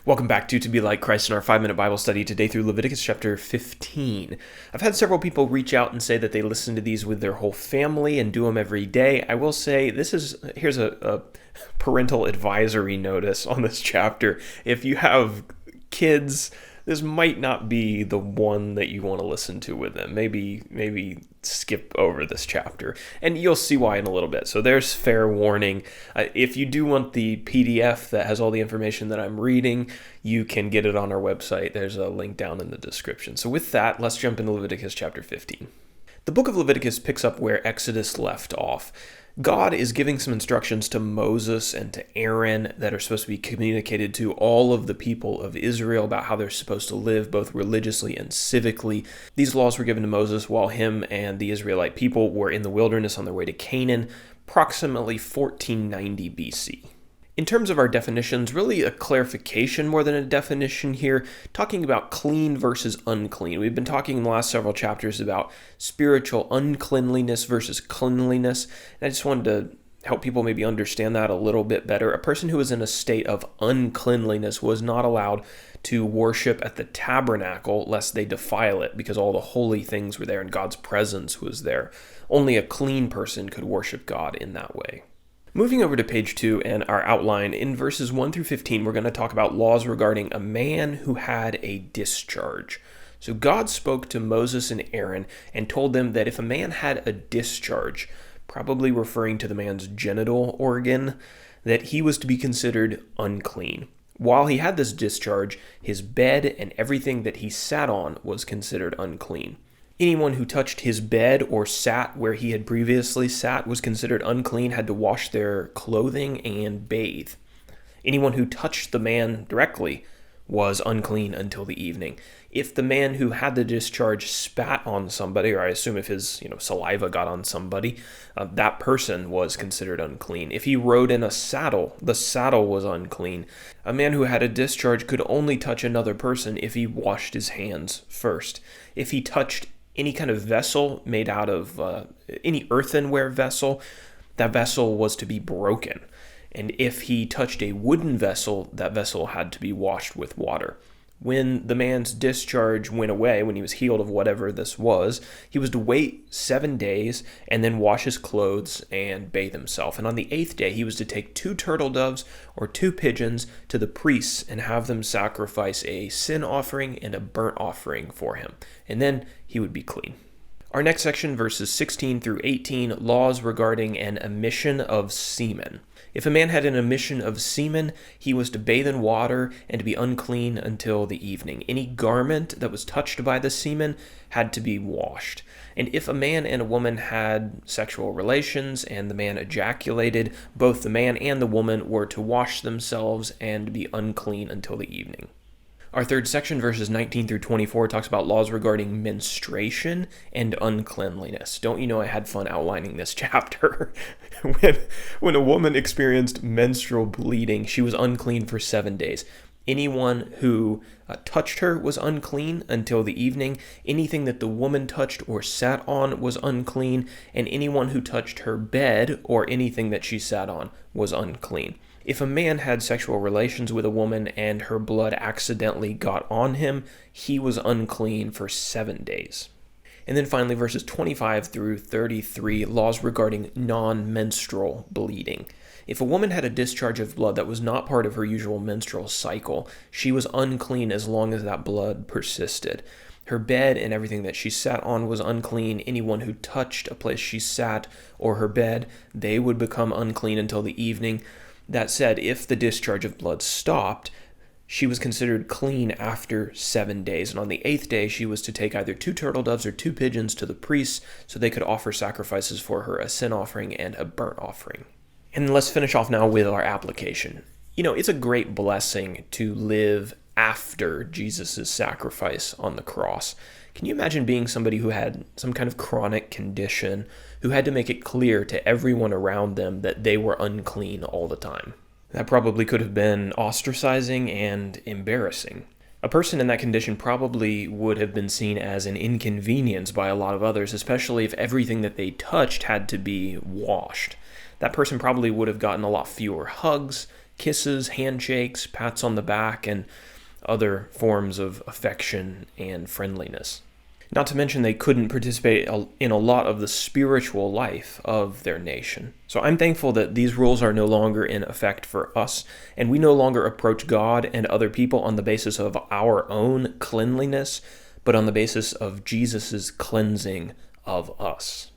Welcome back to Be Like Christ in our 5-minute Bible study today through Leviticus chapter 15. I've had several people reach out and say that they listen to these with their whole family and do them every day. I will say here's a parental advisory notice on this chapter. If you have kids, this might not be the one that you want to listen to with them. Maybe skip over this chapter, and you'll see why in a little bit. So there's fair warning. If you do want the PDF that has all the information that I'm reading, you can get it on our website. There's a link down in the description. So with that, let's jump into Leviticus chapter 15. The book of Leviticus picks up where Exodus left off. God is giving some instructions to Moses and to Aaron that are supposed to be communicated to all of the people of Israel about how they're supposed to live both religiously and civically. These laws were given to Moses while him and the Israelite people were in the wilderness on their way to Canaan, approximately 1490 BC. In terms of our definitions, really a clarification more than a definition here, talking about clean versus unclean. We've been talking in the last several chapters about spiritual uncleanliness versus cleanliness, and I just wanted to help people maybe understand that a little bit better. A person who was in a state of uncleanliness was not allowed to worship at the tabernacle lest they defile it, because all the holy things were there and God's presence was there. Only a clean person could worship God in that way. Moving over to page 2 and our outline, in verses 1 through 15, we're going to talk about laws regarding a man who had a discharge. So God spoke to Moses and Aaron and told them that if a man had a discharge, probably referring to the man's genital organ, that he was to be considered unclean. While he had this discharge, his bed and everything that he sat on was considered unclean. Anyone who touched his bed or sat where he had previously sat was considered unclean, had to wash their clothing and bathe. Anyone who touched the man directly was unclean until the evening. If the man who had the discharge spat on somebody, or I assume if his saliva got on somebody, that person was considered unclean. If he rode in a saddle, the saddle was unclean. A man who had a discharge could only touch another person if he washed his hands first. If he touched any kind of vessel made out of any earthenware vessel, that vessel was to be broken. And if he touched a wooden vessel, that vessel had to be washed with water. When the man's discharge went away, when he was healed of whatever this was, he was to wait 7 days and then wash his clothes and bathe himself. And on the 8th day, he was to take 2 turtle doves or 2 pigeons to the priests and have them sacrifice a sin offering and a burnt offering for him. And then he would be clean. Our next section, verses 16 through 18, laws regarding an emission of semen. If a man had an emission of semen, he was to bathe in water and to be unclean until the evening. Any garment that was touched by the semen had to be washed. And if a man and a woman had sexual relations and the man ejaculated, both the man and the woman were to wash themselves and be unclean until the evening. Our third section, verses 19 through 24, talks about laws regarding menstruation and uncleanliness. Don't you know I had fun outlining this chapter? When a woman experienced menstrual bleeding, she was unclean for 7 days. Anyone who touched her was unclean until the evening. Anything that the woman touched or sat on was unclean, and anyone who touched her bed or anything that she sat on was unclean. If a man had sexual relations with a woman and her blood accidentally got on him, he was unclean for 7 days. And then finally, verses 25 through 33, laws regarding non-menstrual bleeding. If a woman had a discharge of blood that was not part of her usual menstrual cycle, she was unclean as long as that blood persisted. Her bed and everything that she sat on was unclean. Anyone who touched a place she sat or her bed, they would become unclean until the evening. That said, if the discharge of blood stopped, she was considered clean after 7 days. And on the 8th day, she was to take either 2 turtle doves or 2 pigeons to the priests so they could offer sacrifices for her, a sin offering and a burnt offering. And let's finish off now with our application. It's a great blessing to live after Jesus' sacrifice on the cross. Can you imagine being somebody who had some kind of chronic condition, who had to make it clear to everyone around them that they were unclean all the time? That probably could have been ostracizing and embarrassing. A person in that condition probably would have been seen as an inconvenience by a lot of others, especially if everything that they touched had to be washed. That person probably would have gotten a lot fewer hugs, kisses, handshakes, pats on the back, and other forms of affection and friendliness. Not to mention they couldn't participate in a lot of the spiritual life of their nation. So I'm thankful that these rules are no longer in effect for us, and we no longer approach God and other people on the basis of our own cleanliness, but on the basis of Jesus' cleansing of us.